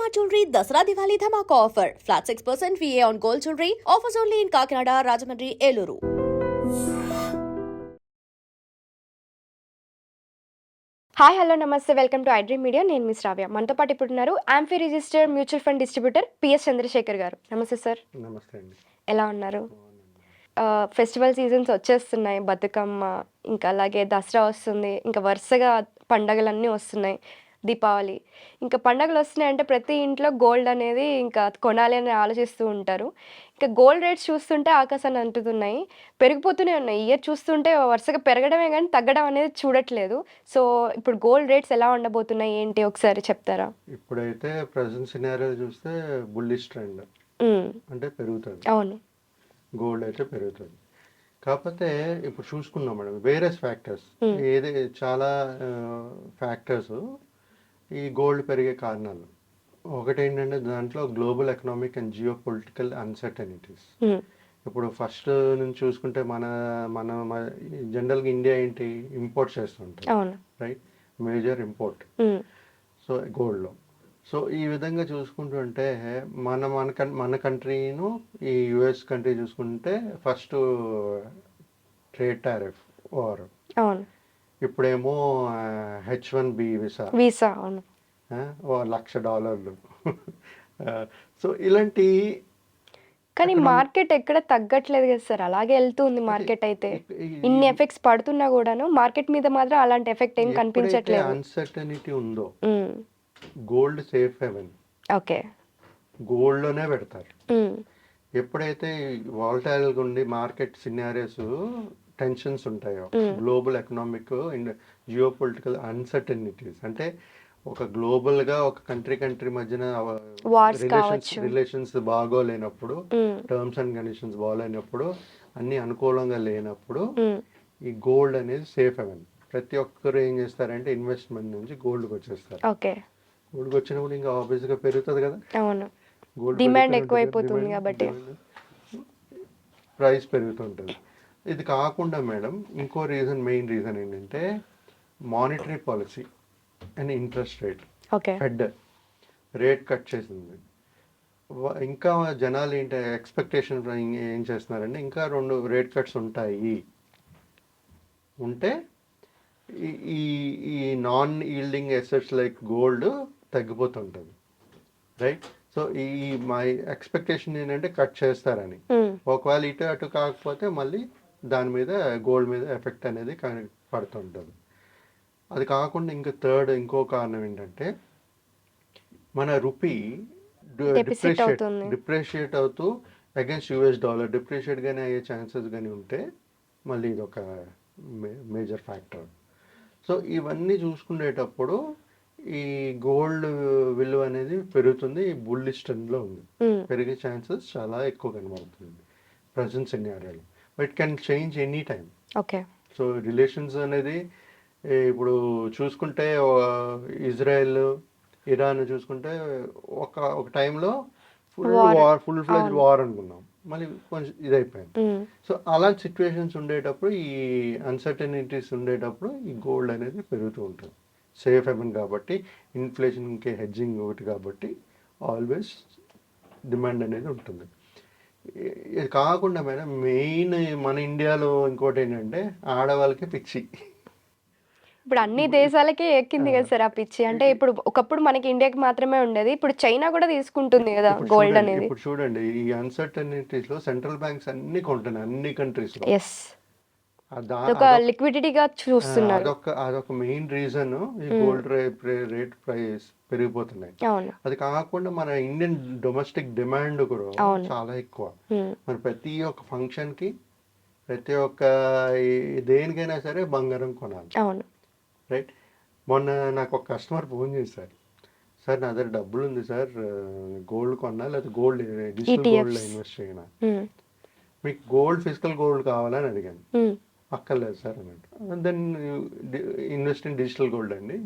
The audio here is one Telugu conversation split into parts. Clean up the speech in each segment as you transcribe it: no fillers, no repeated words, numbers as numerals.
Shalimar Jewelry Dasra Diwali Dhamaka offer. Flat 6% VA on gold jewelry. Offers only in Kakinada, Rajahmundry, Eluru. Hi hello నమస్తే వెల్కమ్ టు ఐడ్రీమ్ మీడియా. నేను మిస్ రావ్య. మనతో పాటు ఇప్పుడు ఉన్నారు AMFI registered mutual fund distributor PS Chandrasekhar garu. నమస్తే సార్. నమస్తే అండి. ఎలా ఉన్నారు? ఫెస్టివల్ సీజన్స్ వచ్చేస్తున్నాయి, బతుకమ్మ ఇంకా అలాగే దసరా వస్తుంది, ఇంకా వరుసగా పండగలన్నీ వస్తున్నాయి, దీపావళి ఇంకా పండగలు వస్తున్నాయి అంటే ప్రతి ఇంట్లో గోల్డ్ అనేది ఇంకా కొనాలి అని ఆలోచిస్తూ ఉంటారు. ఇంకా గోల్డ్ రేట్స్ చూస్తుంటే ఆకాశాన్ని అంటుతున్నాయి, పెరిగిపోతూనే ఉన్నాయి. ఇయర్ చూస్తుంటే వరుసగా పెరగడమే కానీ తగ్గడం అనేది చూడట్లేదు. సో ఇప్పుడు గోల్డ్ రేట్స్ ఎలా ఉండబోతున్నాయి ఏంటి ఒకసారి చెప్తారా? ఇప్పుడైతే ప్రజెంట్ సినారియో చూస్తే బుల్లిష్ ట్రెండ్ అంటే పెరుగుతుంది. అవును, గోల్డ్ అయితే పెరుగుతుంది. కాకపోతే ఇప్పుడు చూసుకున్నాం మేడం వేరియస్ ఫ్యాక్టర్స్, ఏది చాలా ఫ్యాక్టర్స్ ఈ గోల్డ్ పెరిగే కారణాలు. ఒకటి ఏంటంటే దాంట్లో global economic and geopolitical uncertainties. ఇప్పుడు ఫస్ట్ నుంచి చూసుకుంటే మన మన జనరల్గా ఇండియా ఏంటి ఇంపోర్ట్ చేస్తుంటాం, రైట్, మేజర్ ఇంపోర్ట్ సో గోల్డ్లో. సో ఈ విధంగా చూసుకుంటుంటే మన కంట్రీను ఈ యుఎస్ కంట్రీ చూసుకుంటే ఫస్ట్ ట్రేడ్ టారిఫ్ వార్, ఇప్పుడేమో H1B వీసా $1,00,000. సో ఇలాంటి, కానీ మార్కెట్ ఎక్కడ తగ్గట్లేదు కదా సార్, అలాగే వెళ్తుంది మార్కెట్. అయితే ఇన్ని ఎఫెక్ట్స్ పడుతున్నా కూడాను మార్కెట్ మీద మాత్రం అలాంటి ఎఫెక్ట్ ఏం కనిపించట్లేదు. అన్సర్టనిటీ ఉందో gold safe haven. Okay, gold లోనే పెడతారు. ఎప్పుడైతే వాలటైల్గా ఉండి మార్కెట్ సినారియోస్ టెన్షన్స్ ఉంటాయో, global economic and geopolitical uncertainties, అంటే ఒక గ్లోబల్ గా ఒక కంట్రీ మధ్యన రిలేషన్స్ బాగోలేనప్పుడు, టర్మ్స్ అండ్ కండిషన్స్ బాగోలేనప్పుడు, అన్ని అనుకూలంగా లేనప్పుడు ఈ గోల్డ్ అనేది సేఫ్ హెవెన్. ప్రతి ఒక్కరు ఏం చేస్తారంటే ఇన్వెస్ట్మెంట్ నుంచి గోల్డ్కి వచ్చేస్తారు. గోల్డ్కి వచ్చినప్పుడు ఇంకా ఆబ్వియస్ గా పెరుగుతుంది కదా, గోల్డ్ డిమాండ్ ఎక్కువైపోతుంది కాబట్టి ప్రైస్ పెరుగుతుంటుంది. ఇది కాకుండా మేడం ఇంకో రీజన్, మెయిన్ రీజన్ ఏంటంటే monetary policy and interest rate. Fed rate cut చేసింది. ఇంకా జనాలు ఏంటి ఎక్స్పెక్టేషన్ ఏం చేస్తున్నారంటే ఇంకా 2 రేట్ కట్స్ ఉంటే ఈ ఈ non yielding assets like gold తగ్గిపోతుంటుంది, రైట్. సో ఈ మై ఎక్స్పెక్టేషన్ ఏంటంటే కట్ చేస్తారని. ఒకవేళ ఇటు అటు కాకపోతే మళ్ళీ దాని మీద గోల్డ్ మీద ఎఫెక్ట్ అనేది పడుతుంటుంది. అది కాకుండా ఇంకా ఇంకో కారణం ఏంటంటే మన రూపీ డిప్రిషియేట్ అవుతూ అగైన్స్ యుఎస్ డాలర్ డిప్రిషియేట్ గానే అయ్యే ఛాన్సెస్ కానీ ఉంటే మళ్ళీ ఇది ఒక మేజర్ ఫ్యాక్టర్. సో ఇవన్నీ చూసుకునేటప్పుడు ఈ గోల్డ్ విలువ అనేది పెరుగుతుంది, ఈ బుల్లిష్ ట్రెండ్లో ఉంది, పెరిగే ఛాన్సెస్ చాలా ఎక్కువ కనబడుతుంది ప్రజెంట్ సినారియోలో. But can change any time. So relations అనేది ఇప్పుడు చూసుకుంటే ఇజ్రాయెల్ ఇరాన్ చూసుకుంటే ఒక టైంలో ఫుల్ ఫ్లెడ్జ్ వార్ అనుకున్నాం, మళ్ళీ కొంచెం ఇదైపోయింది. సో అలాంటి సిచ్యువేషన్స్ ఉండేటప్పుడు, ఈ అన్సర్టనిటీస్ ఉండేటప్పుడు ఈ గోల్డ్ అనేది పెరుగుతూ ఉంటుంది. సేఫ్ హెవెన్ కాబట్టి, ఇన్ఫ్లేషన్కి హెడ్జింగ్ ఒకటి కాబట్టి ఆల్వేస్ డిమాండ్ అనేది ఉంటుంది. ఇది కాకుండా మేడం మెయిన్ మన ఇండియాలో ఇంకోటి ఏంటంటే ఆడవాళ్ళకి పిచ్చి. ఇప్పుడు అన్ని దేశాలకే ఎక్కింది కదా సార్ ఆ పిచ్చి. అంటే ఇప్పుడు ఒకప్పుడు మనకి ఇండియాకి మాత్రమే ఉండేది, ఇప్పుడు చైనా కూడా తీసుకుంటుంది కదా గోల్డ్ అనేది. ఇప్పుడు చూడండి ఈ అన్సర్టనిటీస్ లో సెంట్రల్ బ్యాంక్స్ అన్ని కొంటున్నాయి అన్ని కంట్రీస్ లో. లిక్విడిటీగా చూస్తున్నారు. అదొక మెయిన్ రీజన్ ఈ గోల్డ్ రేట్ ప్రైస్ పెరిగిపోతున్నాయి. అది కాకుండా మన ఇండియన్ డొమెస్టిక్ డిమాండ్ కూడా చాలా ఎక్కువ. మరి ప్రతి ఒక్క ఫంక్షన్ కి, ప్రతి ఒక్క దేనికైనా సరే బంగారం కొనాలి, రైట్. మొన్న నాకు ఒక కస్టమర్ ఫోన్ చేశారు, సార్ నా దగ్గర డబ్బులు ఉంది సార్, గోల్డ్ కొన్నా లేదా గోల్డ్ డిజిటల్ గోల్డ్ ఇన్వెస్ట్ చేయనా, మీకు గోల్డ్ ఫిజికల్ గోల్డ్ కావాలని అడిగాను. అక్కర్లేదు సార్ అన్నట్టు. Then invest in digital gold అండి,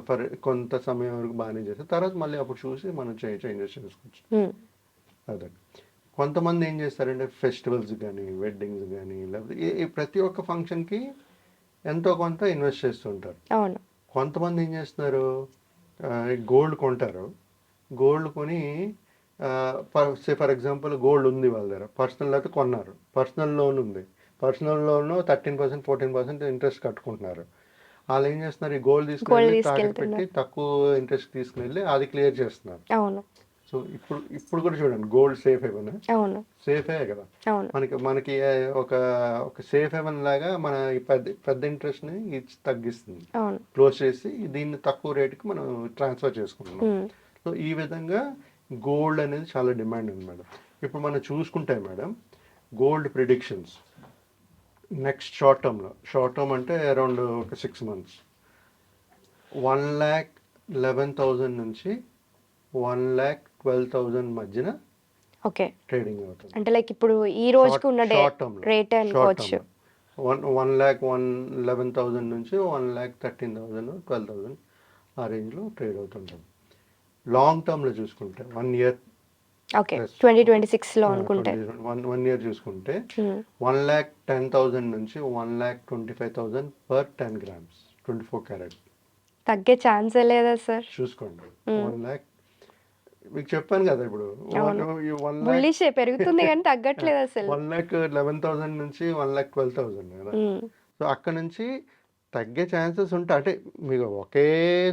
ఫర్ కొంత సమయం వరకు బాగానే చేస్తారు, తర్వాత మళ్ళీ అప్పుడు చూసి మనం చేంజెస్ చేసుకోవచ్చు. అదే కొంతమంది ఏం చేస్తారంటే ఫెస్టివల్స్ కానీ వెడ్డింగ్స్ కానీ లేకపోతే ప్రతి ఒక్క ఫంక్షన్కి ఎంతో కొంత ఇన్వెస్ట్ చేస్తుంటారు. కొంతమంది ఏం చేస్తున్నారు, గోల్డ్ కొంటారు, గోల్డ్ కొని ఫర్ ఎగ్జాంపుల్ గోల్డ్ ఉంది వాళ్ళ దగ్గర, పర్సనల్ అయితే కొన్నారు, పర్సనల్ లోన్ ఉంది, పర్సనల్ లోన్ 13% 14% ఇంట్రెస్ట్ కట్టుకుంటున్నారు. వాళ్ళు ఏం చేస్తున్నారు, ఈ గోల్డ్ గోల్డ్ తీసుకుని తాకట్టు పెట్టి తీసుకెళ్తున్నారు. తక్కువ ఇంట్రెస్ట్ తీసుకుని అది క్లియర్ చేస్తున్నారు. అవును. సో ఇప్పుడు కూడా చూడండి, గోల్డ్ సేఫ్ హెవెన్, అవును. సేఫే కదా. అవును. మనకి ఒక ఒక సేఫ్ హెవెన్ లాగా మన ఈ పెద్ద ఇంట్రెస్ట్ని ఇచ్చి తగ్గిస్తుంది, అవును. క్లోజ్ చేసి దీన్ని తక్కువ రేటుకి మనం ట్రాన్స్ఫర్ చేసుకుంటున్నాం. ఉమ్. సో ఈ విధంగా గోల్డ్ అనేది చాలా డిమాండ్ ఉంది మేడం. ఇప్పుడు మనం చూసుకుంటే madam, gold predictions next short term అంటే అరౌండ్ ఒక 6 months 1,11,000 నుంచి 1,12,000 మధ్యన ఓకే. ట్రేడింగ్ అవుతుంది. అంటే లైక్ ఇప్పుడు ఈ రోజుకి ఉన్న షార్ట్ టర్మ్ రేట్ అనుకోవచ్చు. 1,11,000 నుంచి 1,13,000 12,000 ఆ రేంజ్లో ట్రేడ్ అవుతుంటుంది. లాంగ్ టర్మ్లో చూసుకుంటే 1 year ఓకే. ప్లస్ 2026లో అనుకుంటే. 1 year చూసుకుంటే ఉమ్. 1,10,000 నుంచి 1,25,000 పర్ 10 grams 24 క్యారెట్ తగ్గే ఛాన్సే లేదా సార్? చూసుకోండి. ఉమ్. 1 lakh మీకు చెప్పాను కదా ఇప్పుడు, అవును. 1 lakh బుల్లిషే పెరుగుతుంది కానీ తగ్గట్లేదు అసలు. 1,11,000 నుంచి 1,12,000 కదా. ఉమ్. సో అక్కడ నుంచి తగ్గే ఛాన్సెస్ ఉంటాయి. అంటే మీకు ఒకే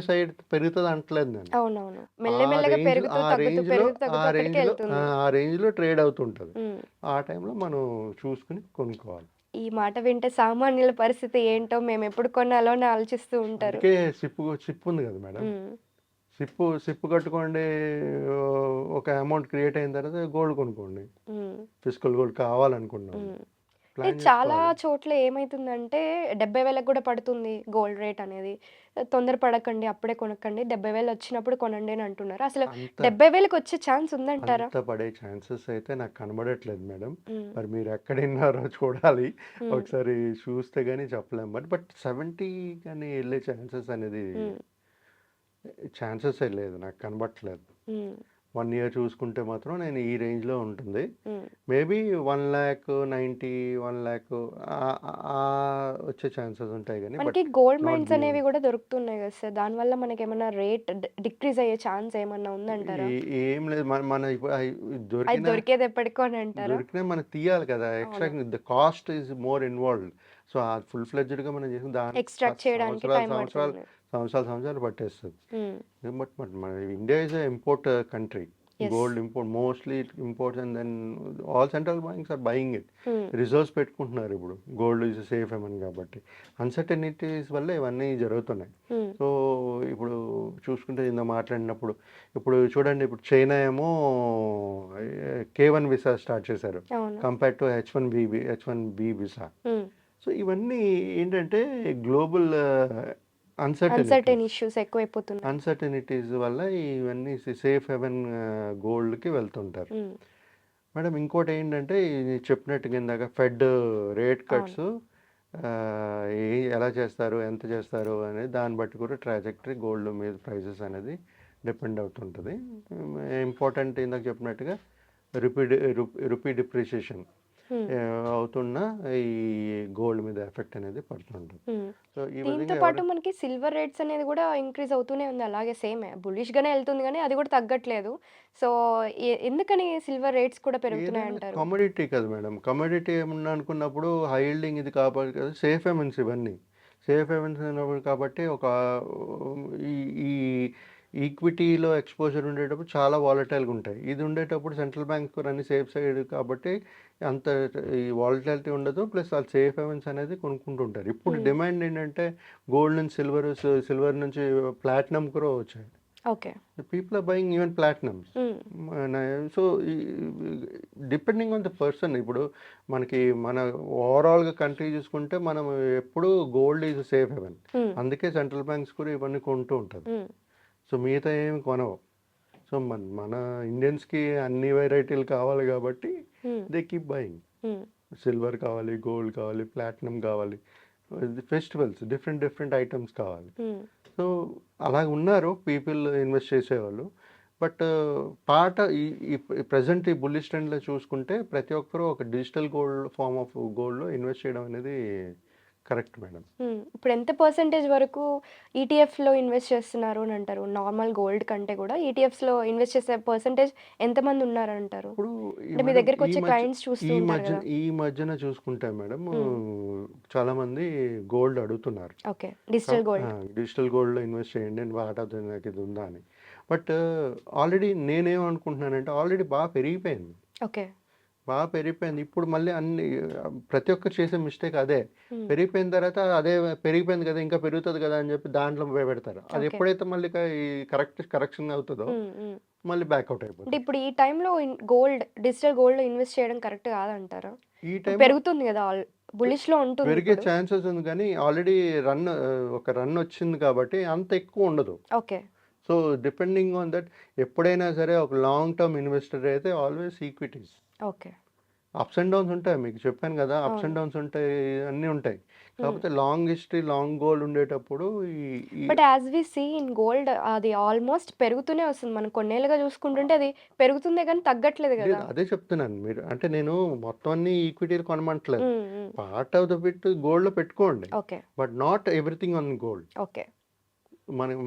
సైడ్ పెరుగుతుంది అంటలేదు నేను. అవునవును. మెల్లమెల్లగా పెరుగుతూ తగ్గుతూ పెరుగుతూ తగ్గుతూ అక్కడికి వెళ్తుంది. ఆ రేంజ్లో ట్రేడ్ అవుతుంటుంది. ఉమ్. ఆ టైంలో మనం చూసుకుని కొనుక్కోవాలి. ఈ మాట వింటే సామాన్యుల పరిస్థితి ఏంటో, మేము ఎప్పుడు కొనాలో అని ఆలోచిస్తూ ఉంటారు. అందుకే సిప్ ఉంది కదా మేడం, ఉమ్. సిప్ కట్టుకోండి, ఒక అమౌంట్ క్రియేట్ అయిన తర్వాత గోల్డ్ కొనుక్కోండి. ఉమ్. ఫిజికల్ గోల్డ్ కావాలనుకున్నాం, ఉమ్. ప్లాన్ చాలా చేసుకోవాలి. చోట్ల ఏమైతుందంటే 70,000 కూడా పడుతుంది గోల్డ్ రేట్ అనేది. తొందరపడకండి, అప్పుడే కొనకండి, 70,000 వచ్చినప్పుడు కొనండి అని అంటున్నారు. అసలు అంత 70,000కి వచ్చే ఛాన్స్ ఉందంటారా? అంత పడే ఛాన్సెస్ అయితే నాకు కనబడట్లేదు మేడం. ఉమ్. మరి మీరు ఎక్కడ విన్నారో చూడాలి, ఉమ్. ఒకసారి చూస్తే కానీ చెప్పలేం. బట్ 70 కానీ వెళ్ళే ఛాన్సెస్ అనేది ఉమ్. ఛాన్సెస్ లేదు, నాకు కనబడట్లేదు. ఉమ్. 1 year చూసుకుంటే మాత్రం నేను ఈ రేంజ్లో ఉంటుంది. ఉమ్. మేబీ 1,90,000 1 lakh వచ్చే ఛాన్సెస్ ఉంటాయి కానీ, బట్ మనకి గోల్డ్ నాట్ మైన్స్ అనేవి బియాండ్. కూడా దొరుకుతున్నాయి కదా సార్, దానివల్ల మనకి ఏమైనా రేట్ డిక్రీజ్ అయ్యే ఛాన్స్ ఏమన్నా ఉందంటారా? ఏం లేదు, మన ఇప్పుడు అది దొరికిన దొరికేది ఎప్పటికో అని అంటారా? మనకు తీయాలి కదా. అవును. Extract the cost is more involved. So ఆ ఫుల్ ఫ్లెడ్జ్డ్గా మనం చేసిన దానికి ఎక్స్ట్రాక్ట్ చేయడానికి టైం పడుతుంది. సంవత్సరాలు పట్టేస్తుంది. ఉమ్. బట్ మన India is import country. Yes. Gold import, mostly imports, and then all central banks are buying it. Um. Reserves పెట్టుకుంటున్నారు ఇప్పుడు, గోల్డ్ ఈజ్ సేఫ్ ఏమని కాబట్టి. అన్సర్టనిటీస్ వల్ల ఇవన్నీ జరుగుతున్నాయి. ఉమ్. సో ఇప్పుడు చూసుకుంటే ఇంత మాట్లాడినప్పుడు, ఇప్పుడు చూడండి, ఇప్పుడు చైనా ఏమో K1 వీసా స్టార్ట్ చేశారు అవును. Compare to H1B visa. Um. So ఇవన్నీ ఏంటంటే గ్లోబల్ అన్సర్టెన్ ఇష్యూస్ ఎక్కువైపోతున్నాయి. అన్సర్టనిటీస్ వల్ల ఇవన్నీ సేఫ్ హెవెన్ గోల్డ్కి వెళ్తుంటారు. ఉమ్. మేడం ఇంకోటి ఏంటంటే, ఇది చెప్పినట్టుగా ఇందాక ఫెడ్ రేట్ కట్స్ ఎలా చేస్తారు, ఎంత చేస్తారు అనేది దాన్ని బట్టి కూడా ట్రాజెక్టరీ గోల్డ్ మీద ప్రైసెస్ అనేది డిపెండ్ అవుతుంటుంది. ఇంపార్టెంట్ ఇందాక చెప్పినట్టుగా రూపీ డిప్రిషియేషన్ ఉమ్. అవుతున్న ఈ గోల్డ్ మీద ఎఫెక్ట్ అనేది పడుతుంటుంది. ఉమ్. సో ఈ దీంతో విధంగా పాటు మనకి సిల్వర్ రేట్స్ అనేది కూడా ఇంక్రీజ్ అవుతూనే ఉంది, అలాగే సేమ్ బుల్లిష్ గానే వెళ్తుంది కానీ అది కూడా తగ్గట్లేదు. సో ఎందుకని సిల్వర్ రేట్స్ కూడా పెరుగుతున్నాయి ఏదైనా అంటారు? కమోడిటీ కదా మేడం, కమోడిటీ ఏమన్నా అనుకున్నప్పుడు హై యీల్డింగ్ ఇది కాబట్టి కదా, సేఫ్ హెవెన్స్ ఇవన్నీ సేఫ్ హెవెన్స్ అయినప్పుడు కాబట్టి ఒక ఈ ఈ ఈక్విటీలో ఎక్స్పోజర్ ఉండేటప్పుడు చాలా వాలటైల్గా ఉంటాయి. ఇది ఉండేటప్పుడు సెంట్రల్ బ్యాంక్ అన్ని సేఫ్ సైడ్ కాబట్టి అంత ఈ వాలటాలిటీ ఉండదు. ప్లస్ వాళ్ళు సేఫ్ హెవెన్స్ అనేది కొనుక్కుంటుంటారు. ఇప్పుడు ఉమ్. డిమాండ్ ఏంటంటే గోల్డ్ నుంచి సిల్వర్ నుంచి ప్లాటినం కూడా వచ్చాయి. Okay. People are buying even platinums. Um. So depending on the person. ఇప్పుడు మనకి మన ఓవరాల్గా కంట్రీ చూసుకుంటే మనం ఎప్పుడు gold is safe haven. Um. అందుకే సెంట్రల్ బ్యాంక్స్ కూడా ఇవన్నీ కొంటూ ఉంటుంది. ఉమ్. సో మిగతా ఏమి కొనవు. సో మన ఇండియన్స్కి అన్ని వెరైటీలు కావాలి కాబట్టి um. They keep buying. Um. Silver కావాలి, గోల్డ్ కావాలి, ప్లాటినం కావాలి, ఫెస్టివల్స్ డిఫరెంట్ ఐటమ్స్ కావాలి. ఉమ్. సో అలా ఉన్నారు పీపుల్ ఇన్వెస్ట్ చేసేవాళ్ళు. బట్ పార్ట్ ఈ ప్రజెంట్ ఈ బుల్లిష్ ట్రెండ్లో చూసుకుంటే ప్రతి ఒక్కరూ ఒక డిజిటల్ గోల్డ్ ఫార్మ్ ఆఫ్ గోల్డ్లో ఇన్వెస్ట్ చేయడం అనేది కరెక్ట్ మేడం. ఇప్పుడు ఎంత పర్సెంటేజ్ వరకు ఈటీఎఫ్లో ఇన్వెస్ట్ చేస్తున్నారు అని అంటారు? నార్మల్ గోల్డ్ కంటే కూడా ఈటీఎఫ్స్లో ఇన్వెస్ట్ చేసే పర్సెంటేజ్ ఎంతమంది ఉన్నారంటారు? ఇప్పుడు అంటే మీ దగ్గరకు వచ్చే క్లయింట్స్ చూస్తూ ఉంటారు కదా. ఈ మధ్యన చూసుకుంటే మేడం చాలా మంది గోల్డ్ అడుగుతున్నారు. Okay, digital gold. డిజిటల్ గోల్డ్లో ఇన్వెస్ట్ చేయండి అని వాటా నాకు ఇది ఉందా అని. బట్ ఆల్రెడీ నేనేమనుకుంటున్నానంటే ఆల్రెడీ బాగా పెరిగిపోయింది. ఓకే. బాగా పెరిగిపోయింది. ఇప్పుడు మళ్ళీ అన్ని ప్రతి ఒక్కరు చేసే మిస్టేక్ అదే. పెరిగిపోయిన తర్వాత అదే పెరిగిపోయింది కదా ఇంకా పెరుగుతుంది కదా అని చెప్పి దాంట్లో పెడతారు. అది ఎప్పుడైతే మళ్ళీ ఈ కరెక్షన్ అవుతుందో మళ్ళీ బ్యాక్అవుట్ అంటే అయిపోతుంది. ఇప్పుడు ఈ టైంలో డిజిటల్ గోల్డ్లో ఇన్వెస్ట్ చేయడం కరెక్ట్ కాదంటారా? ఈ టైం పెరుగుతుంది కదా, బులిష్లో ఉంటుంది పెరిగే ఇప్పుడు. ఛాన్సెస్ ఉంది కానీ ఆల్రెడీ ఒక రన్ వచ్చింది కాబట్టి అంత ఎక్కువ ఉండదు. Okay. So depending on that ఎప్పుడైనా సరే ఒక లాంగ్ టర్మ్ ఇన్వెస్టర్ అయితే always equities. Okay. Ups and downs ఉంటాయి, మీకు చెప్పాను కదా, అప్స్ అండ్ డౌన్స్ ఉంటాయి, అన్నీ ఉంటాయి. కాకపోతే లాంగ్ హిస్టరీ లాంగ్ గోల్ ఉండేటప్పుడు but as we see in gold అది ఆల్మోస్ట్ పెరుగుతూనే వస్తుంది. మనం కొన్నేళ్ళుగా చూసుకుంటుంటే అది పెరుగుతుందే కానీ తగ్గట్లేదు కదా. అదే చెప్తున్నాను. మీరు అంటే నేను మొత్తం అన్ని ఈక్విటీలు కొనమంటలేదు. Part of the bit gold లో పెట్టుకోండి, okay, but not everything on gold. Okay.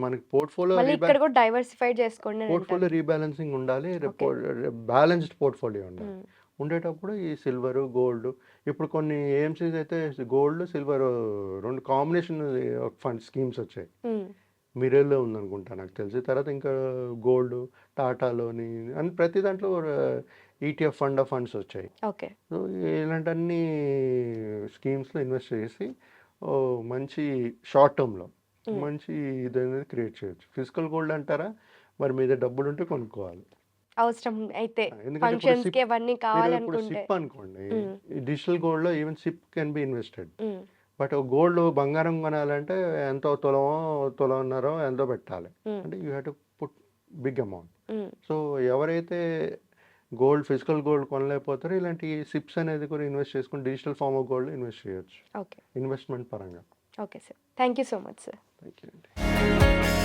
మనకి పోర్ట్ఫోలియో ఇక్కడ కూడా డైవర్సిఫై చేసుకోండి. పోర్ట్ఫోలియో రీబ్యాలెన్సింగ్ ఉండాలి, బ్యాలెన్స్డ్ పోర్ట్ఫోలియో ఉండాలి. ఉండేటప్పుడు ఈ సిల్వరు గోల్డ్, ఇప్పుడు కొన్ని ఏఎంసీస్ అయితే గోల్డ్ సిల్వర్ రెండు కాంబినేషన్ ఫండ్ స్కీమ్స్ వచ్చాయి. మిర్రర్లో ఉందనుకుంటా నాకు తెలిసి. తర్వాత ఇంకా గోల్డ్ టాటాలోని అని ప్రతి దాంట్లో ఈటీఎఫ్ ఫండ్ ఆఫ్ ఫండ్స్ వచ్చాయి. ఓకే. సో ఇలాంటి అన్ని స్కీమ్స్లో ఇన్వెస్ట్ చేసి మంచి షార్ట్ టర్మ్లో మంచి ఇది అనేది క్రియేట్ చేయొచ్చు. ఫిజికల్ గోల్డ్ అంటారా, మరి మీద డబ్బులు ఉంటే కొనుక్కోవాలి అవసరం అయితే, ఎందుకంటే ఫంక్షన్స్ కి అవన్నీ ఇప్పుడు కావాలనుకుంటే. సిప్ అనుకోండి, డిజిటల్ గోల్డ్ లో even SIP can be invested. But gold బంగారం కొనాలంటే ఎంతో తులమన్నారో ఎంతో పెట్టాలి. అంటే you have to put big amount. So ఎవరైతే ఫిజికల్ గోల్డ్ కొనలేకపోతారో ఇలాంటి సిప్స్ అనేది కూడా ఇన్వెస్ట్ చేసుకుని digital form of gold invest చేయొచ్చు ఓకే, ఇన్వెస్ట్మెంట్ పరంగా. Okay sir, thank you so much sir. Thank you అండి.